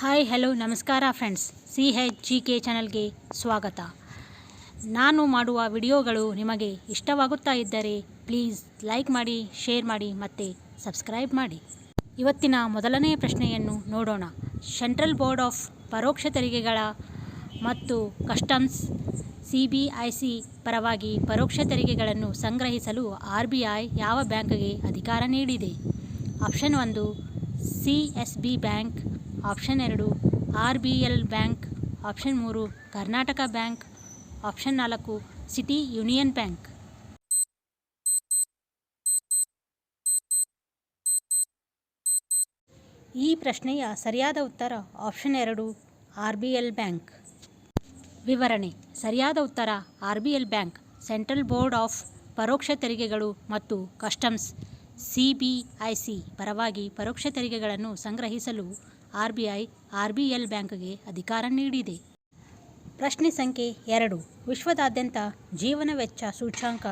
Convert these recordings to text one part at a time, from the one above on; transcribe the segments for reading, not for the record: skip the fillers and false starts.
Hi hello ನಮಸ್ಕಾರ friends, CHGK ಚಾನಲ್ಗೆ ಸ್ವಾಗತ. ನಾನು ಮಾಡುವ ವಿಡಿಯೋಗಳು ನಿಮಗೆ ಇಷ್ಟವಾಗುತ್ತಾ ಇದ್ದರೆ ಪ್ಲೀಸ್ ಲೈಕ್ ಮಾಡಿ, ಶೇರ್ ಮಾಡಿ ಮತ್ತು ಸಬ್ಸ್ಕ್ರೈಬ್ ಮಾಡಿ. ಇವತ್ತಿನ ಮೊದಲನೆಯ ಪ್ರಶ್ನೆಯನ್ನು ನೋಡೋಣ. ಸೆಂಟ್ರಲ್ ಬೋರ್ಡ್ ಆಫ್ ಪರೋಕ್ಷ ತೆರಿಗೆಗಳ ಮತ್ತು ಕಸ್ಟಮ್ಸ್ CBIC ಪರವಾಗಿ ಪರೋಕ್ಷ ತೆರಿಗೆಗಳನ್ನು ಸಂಗ್ರಹಿಸಲು RBI ಯಾವ ಬ್ಯಾಂಕ್ಗೆ ಅಧಿಕಾರ ನೀಡಿದೆ? Option 1 CSB bank, option 2 RBL bank, option 3 Karnataka bank, option 4 city union bank. ಈ ಪ್ರಶ್ನೆಯ ಸರಿಯಾದ ಉತ್ತರ ಆಪ್ಷನ್ 2 RBL ಬ್ಯಾಂಕ್. ವಿವರಣೆ: ಸರಿಯಾದ ಉತ್ತರ RBL bank central board of ಪರೋಕ್ಷ ತೆರಿಗೆಗಳು ಮತ್ತು ಕಸ್ಟಮ್ಸ್ CBIC ಪರವಾಗಿ ಪರೋಕ್ಷ ತೆರಿಗೆಗಳನ್ನು ಸಂಗ್ರಹಿಸಲು RBI RBL ಬ್ಯಾಂಕ್ಗೆ ಅಧಿಕಾರ ನೀಡಿದೆ. ಪ್ರಶ್ನೆ ಸಂಖ್ಯೆ 2. ವಿಶ್ವದಾದ್ಯಂತ ಜೀವನ ವೆಚ್ಚ ಸೂಚ್ಯಂಕ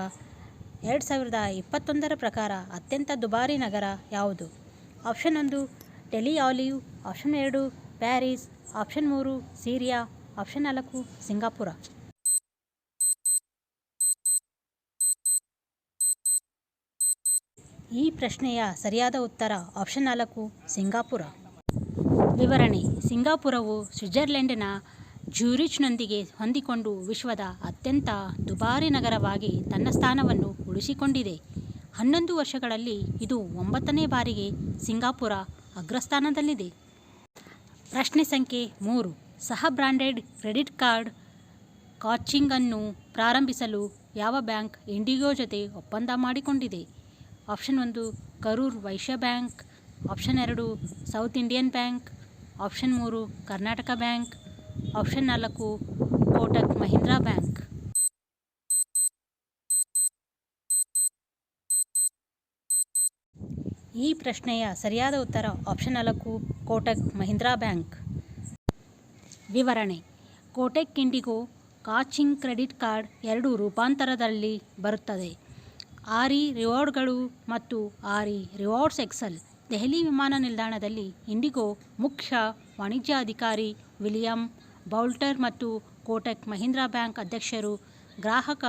2021 ಪ್ರಕಾರ ಅತ್ಯಂತ ದುಬಾರಿ ನಗರ ಯಾವುದು? Option 1 Delhi olive, option 2 Paris, option 3 Syria, option 4 Singapore. ಈ ಪ್ರಶ್ನೆಯ ಸರಿಯಾದ ಉತ್ತರ ಆಪ್ಷನ್ 4 ಸಿಂಗಾಪುರ. ವಿವರಣೆ: ಸಿಂಗಾಪುರವು ಸ್ವಿಟ್ಜರ್ಲೆಂಡ್ನ ಜ್ಯೂರಿಚ್ನೊಂದಿಗೆ ಹೊಂದಿಕೊಂಡು ವಿಶ್ವದ ಅತ್ಯಂತ ದುಬಾರಿ ನಗರವಾಗಿ ತನ್ನ ಸ್ಥಾನವನ್ನು ಉಳಿಸಿಕೊಂಡಿದೆ. 11 ವರ್ಷಗಳಲ್ಲಿ ಇದು 9ನೇ ಬಾರಿಗೆ ಸಿಂಗಾಪುರ ಅಗ್ರಸ್ಥಾನದಲ್ಲಿದೆ. ಪ್ರಶ್ನೆ ಸಂಖ್ಯೆ 3. ಸಹ ಬ್ರಾಂಡೆಡ್ ಕ್ರೆಡಿಟ್ ಕಾರ್ಡ್ ಕಾಚಿಂಗ್ ಅನ್ನು ಪ್ರಾರಂಭಿಸಲು ಯಾವ ಬ್ಯಾಂಕ್ ಇಂಡಿಗೋ ಜೊತೆ ಒಪ್ಪಂದ ಮಾಡಿಕೊಂಡಿದೆ? Option 1 Karur Vysya bank, option 2 South Indian bank, option 3 Karnataka bank, option 4 Kotak Mahindra bank. ಈ ಪ್ರಶ್ನೆಯ ಸರಿಯಾದ ಉತ್ತರ ಆಪ್ಷನ್ 4 ಕೋಟಕ್ ಮಹೀಂದ್ರಾ ಬ್ಯಾಂಕ್. ವಿವರಣೆ: ಕೋಟಕ್ ಇಂಡಿಗೋ ಕಾಚಿಂಗ್ ಕ್ರೆಡಿಟ್ ಕಾರ್ಡ್ 2 ರೂಪಾಂತರದಲ್ಲಿ ಬರುತ್ತದೆ. RE ರಿವಾರ್ಡ್ಗಳು ಮತ್ತು RE ರಿವಾರ್ಡ್ಸ್ ಎಕ್ಸೆಲ್. ದೆಹಲಿ ವಿಮಾನ ನಿಲ್ದಾಣದಲ್ಲಿ ಇಂಡಿಗೋ ಮುಖ್ಯ ವಾಣಿಜ್ಯ ಅಧಿಕಾರಿ ವಿಲಿಯಂ ಬೌಲ್ಟರ್ ಮತ್ತು ಕೋಟಕ್ ಮಹೀಂದ್ರಾ ಬ್ಯಾಂಕ್ ಅಧ್ಯಕ್ಷರು ಗ್ರಾಹಕ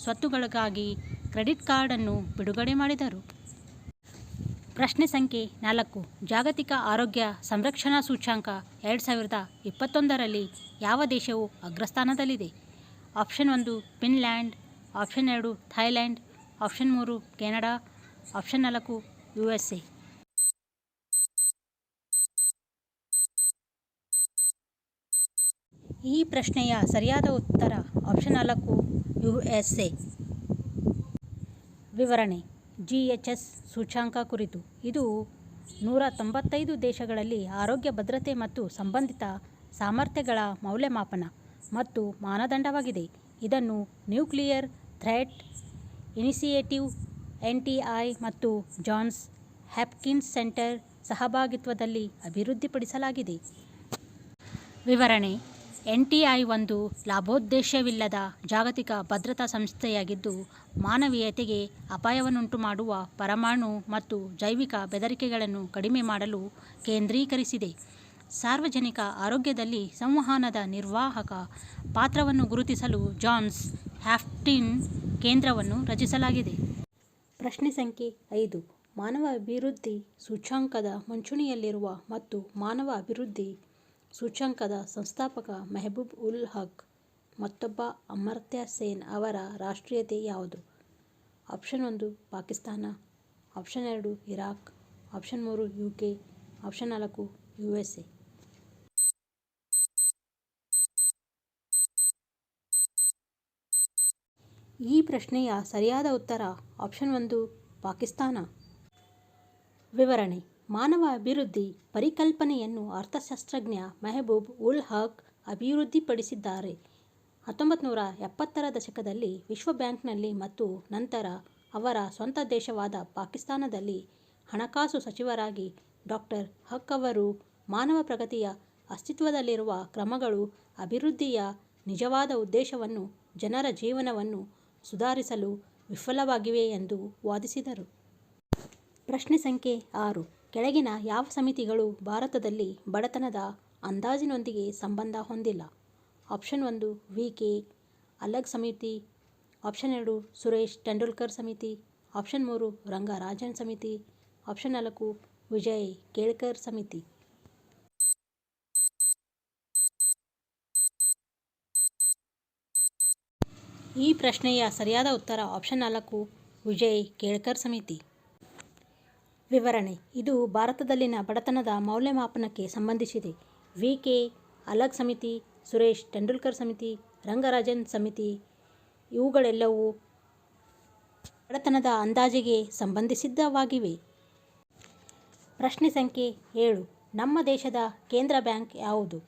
ಸ್ವತ್ತುಗಳಿಗಾಗಿ ಕ್ರೆಡಿಟ್ ಕಾರ್ಡ್ ಅನ್ನು ಬಿಡುಗಡೆ ಮಾಡಿದರು. ಪ್ರಶ್ನೆ ಸಂಖ್ಯೆ 4. ಜಾಗತಿಕ ಆರೋಗ್ಯ ಸಂರಕ್ಷಣಾ ಸೂಚ್ಯಂಕ 2021ರಲ್ಲಿ ಯಾವ ದೇಶವು ಅಗ್ರಸ್ಥಾನದಲ್ಲಿದೆ? Option 1 Finland, option 2 Thailand, option 3 Canada, option 4 USA. ಈ ಪ್ರಶ್ನೆಯ ಸರಿಯಾದ ಉತ್ತರ ಆಪ್ಷನ್ 4 USA. ವಿವರಣೆ: GHS ಸೂಚ್ಯಂಕ ಕುರಿತು. ಇದು 195 ದೇಶಗಳಲ್ಲಿ ಆರೋಗ್ಯ ಭದ್ರತೆ ಮತ್ತು ಸಂಬಂಧಿತ ಸಾಮರ್ಥ್ಯಗಳ ಮೌಲ್ಯಮಾಪನ ಮತ್ತು ಮಾನದಂಡವಾಗಿದೆ. ಇದನ್ನು ನ್ಯೂಕ್ಲಿಯರ್ ಥ್ರೆಟ್ ಇನಿಸಿಯೇಟಿವ್ NTI ಮತ್ತು ಜಾನ್ಸ್ ಹಾಪ್ಕಿನ್ಸ್ ಸೆಂಟರ್ ಸಹಭಾಗಿತ್ವದಲ್ಲಿ ಅಭಿವೃದ್ಧಿಪಡಿಸಲಾಗಿದೆ. ವಿವರಣೆ: NTI ಒಂದು ಲಾಭೋದ್ದೇಶವಿಲ್ಲದ ಜಾಗತಿಕ ಭದ್ರತಾ ಸಂಸ್ಥೆಯಾಗಿದ್ದು, ಮಾನವೀಯತೆಗೆ ಅಪಾಯವನ್ನುಂಟುಮಾಡುವ ಪರಮಾಣು ಮತ್ತು ಜೈವಿಕ ಬೆದರಿಕೆಗಳನ್ನು ಕಡಿಮೆ ಮಾಡಲು ಕೇಂದ್ರೀಕರಿಸಿದೆ. ಸಾರ್ವಜನಿಕ ಆರೋಗ್ಯದಲ್ಲಿ ಸಂವಹನದ ನಿರ್ವಾಹಕ ಪಾತ್ರವನ್ನು ಗುರುತಿಸಲು ಜಾನ್ಸ್ ಹಾಪ್ಕಿನ್ಸ್ ಕೇಂದ್ರವನ್ನು ರಚಿಸಲಾಗಿದೆ. ಪ್ರಶ್ನೆ ಸಂಖ್ಯೆ 5. ಮಾನವ ಅಭಿವೃದ್ಧಿ ಸೂಚ್ಯಂಕದ ಮುಂಚೂಣಿಯಲ್ಲಿರುವ ಮತ್ತು ಮಾನವ ಅಭಿವೃದ್ಧಿ ಸೂಚ್ಯಂಕದ ಸಂಸ್ಥಾಪಕ ಮೆಹಬೂಬ್ ಉಲ್ ಹಕ್ ಮತ್ತೊಬ್ಬ ಅಮರ್ತ್ಯ ಸೇನ್ ಅವರ ರಾಷ್ಟ್ರೀಯತೆ ಯಾವುದು? Option 1 Pakistan, option 2 Iraq, option 3 UK, option 4 USA. ಈ ಪ್ರಶ್ನೆಯ ಸರಿಯಾದ ಉತ್ತರ ಆಪ್ಷನ್ 1 ಪಾಕಿಸ್ತಾನ. ವಿವರಣೆ: ಮಾನವ ಅಭಿವೃದ್ಧಿ ಪರಿಕಲ್ಪನೆಯನ್ನು ಅರ್ಥಶಾಸ್ತ್ರಜ್ಞ ಮೆಹಬೂಬ್ ಉಲ್ ಹಕ್ ಅಭಿವೃದ್ಧಿಪಡಿಸಿದ್ದಾರೆ. 1970ರ ದಶಕದಲ್ಲಿ ವಿಶ್ವ ಬ್ಯಾಂಕ್ನಲ್ಲಿ ಮತ್ತು ನಂತರ ಅವರ ಸ್ವಂತ ದೇಶವಾದ ಪಾಕಿಸ್ತಾನದಲ್ಲಿ ಹಣಕಾಸು ಸಚಿವರಾಗಿ ಡಾಕ್ಟರ್ ಹಕ್ ಅವರು ಮಾನವ ಪ್ರಗತಿಯ ಅಸ್ತಿತ್ವದಲ್ಲಿರುವ ಕ್ರಮಗಳು ಅಭಿವೃದ್ಧಿಯ ನಿಜವಾದ ಉದ್ದೇಶವನ್ನು ಜನರ ಜೀವನವನ್ನು ಸುಧಾರಿಸಲು ವಿಫಲವಾಗಿವೆ ಎಂದು ವಾದಿಸಿದರು. ಪ್ರಶ್ನೆ ಸಂಖ್ಯೆ 6. ಕೆಳಗಿನ ಯಾವ ಸಮಿತಿಗಳು ಭಾರತದಲ್ಲಿ ಬಡತನದ ಅಂದಾಜಿನೊಂದಿಗೆ ಸಂಬಂಧ ಹೊಂದಿಲ್ಲ. Option 1 VK. ಅಲಗ್ ಸಮಿತಿ. ಆಪ್ಷನ್ 2 ಸುರೇಶ್ ಟೆಂಡೂಲ್ಕರ್ ಸಮಿತಿ. ಆಪ್ಷನ್ 3 ರಂಗರಾಜನ್ ಸಮಿತಿ. ಆಪ್ಷನ್ 4 ವಿಜಯ್ ಕೇಳ್ಕರ್ ಸಮಿತಿ. ಈ ಪ್ರಶ್ನೆಯ ಸರಿಯಾದ ಉತ್ತರ ಆಪ್ಷನ್ 4 ವಿಜಯ್ ಕೇಳ್ಕರ್ ಸಮಿತಿ. ವಿವರಣೆ: ಇದು ಭಾರತದಲ್ಲಿನ ಬಡತನದ ಮೌಲ್ಯಮಾಪನಕ್ಕೆ ಸಂಬಂಧಿಸಿದೆ. ವಿ.ಕೆ. ಅಲಗ್ ಸಮಿತಿ, ಸುರೇಶ್ ಟೆಂಡೂಲ್ಕರ್ ಸಮಿತಿ, ರಂಗರಾಜನ್ ಸಮಿತಿ ಇವುಗಳೆಲ್ಲವೂ ಬಡತನದ ಅಂದಾಜಿಗೆ ಸಂಬಂಧಿಸಿದವಾಗಿವೆ. ಪ್ರಶ್ನೆ ಸಂಖ್ಯೆ 7. ನಮ್ಮ ದೇಶದ ಕೇಂದ್ರ ಬ್ಯಾಂಕ್ ಯಾವುದು?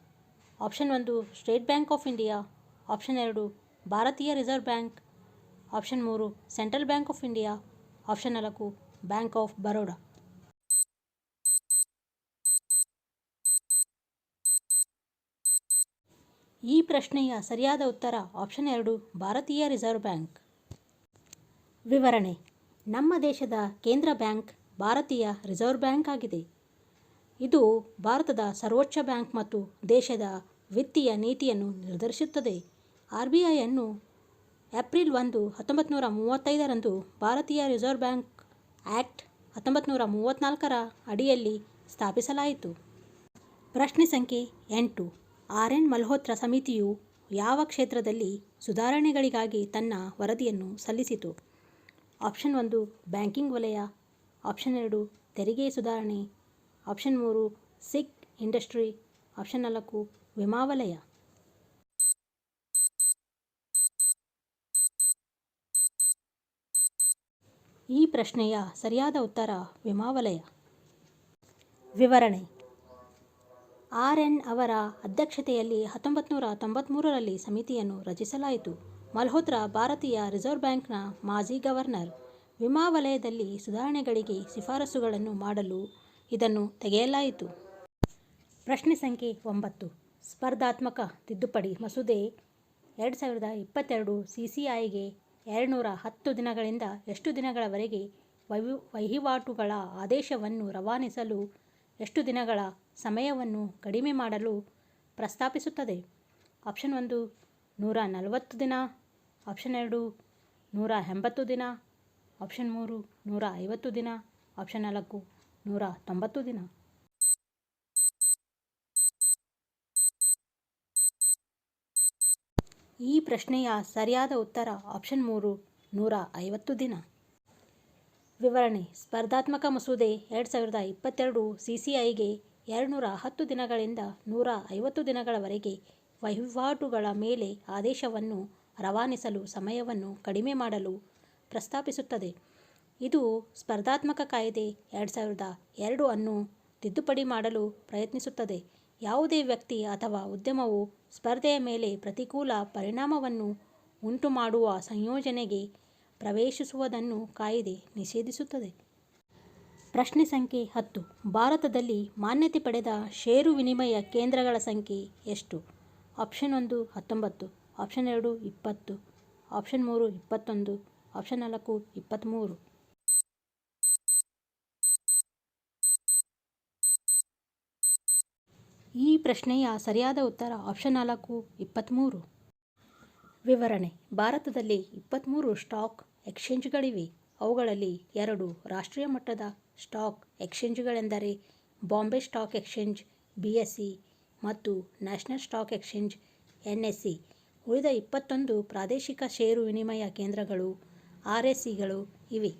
Option 1 state bank of India. Option 2 ಭಾರತೀಯ reserve bank. Option 3 central bank of India. Option 4 bank of Baroda. ಈ ಪ್ರಶ್ನೆಯ ಸರಿಯಾದ ಉತ್ತರ ಆಪ್ಷನ್ 2 ಭಾರತೀಯ ರಿಸರ್ವ್ ಬ್ಯಾಂಕ್. ವಿವರಣೆ: ನಮ್ಮ ದೇಶದ ಕೇಂದ್ರ ಬ್ಯಾಂಕ್ ಭಾರತೀಯ ರಿಸರ್ವ್ ಬ್ಯಾಂಕ್ ಆಗಿದೆ. ಇದು ಭಾರತದ ಸರ್ವೋಚ್ಚ ಬ್ಯಾಂಕ್ ಮತ್ತು ದೇಶದ ವಿತ್ತೀಯ ನೀತಿಯನ್ನು ನಿರ್ಧರಿಸುತ್ತದೆ. ಆರ್.ಬಿ.ಐ ಅನ್ನು ಏಪ್ರಿಲ್ 1, 1935ರಂದು ಭಾರತೀಯ ರಿಸರ್ವ್ ಬ್ಯಾಂಕ್ ಆಕ್ಟ್ 1934ರ ಅಡಿಯಲ್ಲಿ ಸ್ಥಾಪಿಸಲಾಯಿತು. ಪ್ರಶ್ನೆ ಸಂಖ್ಯೆ 8. ಆರ್.ಎನ್. ಮಲ್ಹೋತ್ರಾ ಸಮಿತಿಯು ಯಾವ ಕ್ಷೇತ್ರದಲ್ಲಿ ಸುಧಾರಣೆಗಳಿಗಾಗಿ ತನ್ನ ವರದಿಯನ್ನು ಸಲ್ಲಿಸಿತು? ಆಪ್ಷನ್ 1 ಬ್ಯಾಂಕಿಂಗ್ ವಲಯ. ಆಪ್ಷನ್ 2 ತೆರಿಗೆ ಸುಧಾರಣೆ. ಆಪ್ಷನ್ 3 ಸಿಕ್ ಇಂಡಸ್ಟ್ರಿ. ಆಪ್ಷನ್ 4 ವಿಮಾ ವಲಯ. ಈ ಪ್ರಶ್ನೆಯ ಸರಿಯಾದ ಉತ್ತರ ವಿಮಾ ವಲಯ. ವಿವರಣೆ: ಆರ್.ಎನ್. ಅವರ ಅಧ್ಯಕ್ಷತೆಯಲ್ಲಿ 1993ರಲ್ಲಿ ಸಮಿತಿಯನ್ನು ರಚಿಸಲಾಯಿತು. ಮಲ್ಹೋತ್ರಾ ಭಾರತೀಯ ರಿಸರ್ವ್ ಬ್ಯಾಂಕ್ನ ಮಾಜಿ ಗವರ್ನರ್. ವಿಮಾ ವಲಯದಲ್ಲಿ ಸುಧಾರಣೆಗಳಿಗೆ ಶಿಫಾರಸುಗಳನ್ನು ಮಾಡಲು ಇದನ್ನು ತೆಗೆಯಲಾಯಿತು. ಪ್ರಶ್ನೆ ಸಂಖ್ಯೆ 9. ಸ್ಪರ್ಧಾತ್ಮಕ ತಿದ್ದುಪಡಿ ಮಸೂದೆ 2022 ಸಿ.ಸಿ.ಐಗೆ 210 ದಿನಗಳಿಂದ ಎಷ್ಟು ದಿನಗಳವರೆಗೆ ವಹಿವಾಟುಗಳ ಆದೇಶವನ್ನು ರವಾನಿಸಲು ಎಷ್ಟು ದಿನಗಳ ಸಮಯವನ್ನು ಕಡಿಮೆ ಮಾಡಲು ಪ್ರಸ್ತಾಪಿಸುತ್ತದೆ? ಆಪ್ಷನ್ 1 140 ದಿನ. ಆಪ್ಷನ್ 2 180 ದಿನ. ಆಪ್ಷನ್ 3 150 ದಿನ. ಆಪ್ಷನ್ 4 190 ದಿನ. ಈ ಪ್ರಶ್ನೆಯ ಸರಿಯಾದ ಉತ್ತರ ಆಪ್ಷನ್ 3 150 ದಿನ. ವಿವರಣೆ: ಸ್ಪರ್ಧಾತ್ಮಕ ಮಸೂದೆ 2022 ಸಿ.ಸಿ.ಐಗೆ 210 ದಿನಗಳಿಂದ 150 ದಿನಗಳವರೆಗೆ ವಹಿವಾಟುಗಳ ಮೇಲೆ ಆದೇಶವನ್ನು ರವಾನಿಸಲು ಸಮಯವನ್ನು ಕಡಿಮೆ ಮಾಡಲು ಪ್ರಸ್ತಾಪಿಸುತ್ತದೆ. ಇದು ಸ್ಪರ್ಧಾತ್ಮಕ ಕಾಯ್ದೆ 2002 ಅನ್ನು ತಿದ್ದುಪಡಿ ಮಾಡಲು ಪ್ರಯತ್ನಿಸುತ್ತದೆ. ಯಾವುದೇ ವ್ಯಕ್ತಿ ಅಥವಾ ಉದ್ಯಮವು ಸ್ಪರ್ಧೆಯ ಮೇಲೆ ಪ್ರತಿಕೂಲ ಪರಿಣಾಮವನ್ನು ಉಂಟುಮಾಡುವ ಸಂಯೋಜನೆಗೆ ಪ್ರವೇಶಿಸುವುದನ್ನು ಕಾಯ್ದೆ ನಿಷೇಧಿಸುತ್ತದೆ. ಪ್ರಶ್ನೆ ಸಂಖ್ಯೆ 10. ಭಾರತದಲ್ಲಿ ಮಾನ್ಯತೆ ಪಡೆದ ಷೇರು ವಿನಿಮಯ ಕೇಂದ್ರಗಳ ಸಂಖ್ಯೆ ಎಷ್ಟು? ಆಪ್ಷನ್ 1 19. ಆಪ್ಷನ್ 2 20. ಆಪ್ಷನ್ 3 21. ಆಪ್ಷನ್ 4 23. ಈ ಪ್ರಶ್ನೆಯ ಸರಿಯಾದ ಉತ್ತರ ಆಪ್ಷನ್ 4 23. ವಿವರಣೆ: ಭಾರತದಲ್ಲಿ 23 ಸ್ಟಾಕ್ ಎಕ್ಸ್ಚೇಂಜ್ಗಳಿವೆ. ಅವುಗಳಲ್ಲಿ 2 ರಾಷ್ಟ್ರೀಯ ಮಟ್ಟದ ಸ್ಟಾಕ್ ಎಕ್ಸ್ಚೇಂಜ್ಗಳೆಂದರೆ ಬಾಂಬೆ ಸ್ಟಾಕ್ ಎಕ್ಸ್ಚೇಂಜ್ (BSE) ಮತ್ತು ನ್ಯಾಷನಲ್ ಸ್ಟಾಕ್ ಎಕ್ಸ್ಚೇಂಜ್ (NSE). ಉಳಿದ 21 ಪ್ರಾದೇಶಿಕ ಷೇರು ವಿನಿಮಯ ಕೇಂದ್ರಗಳು RSEಗಳು ಇವೆ.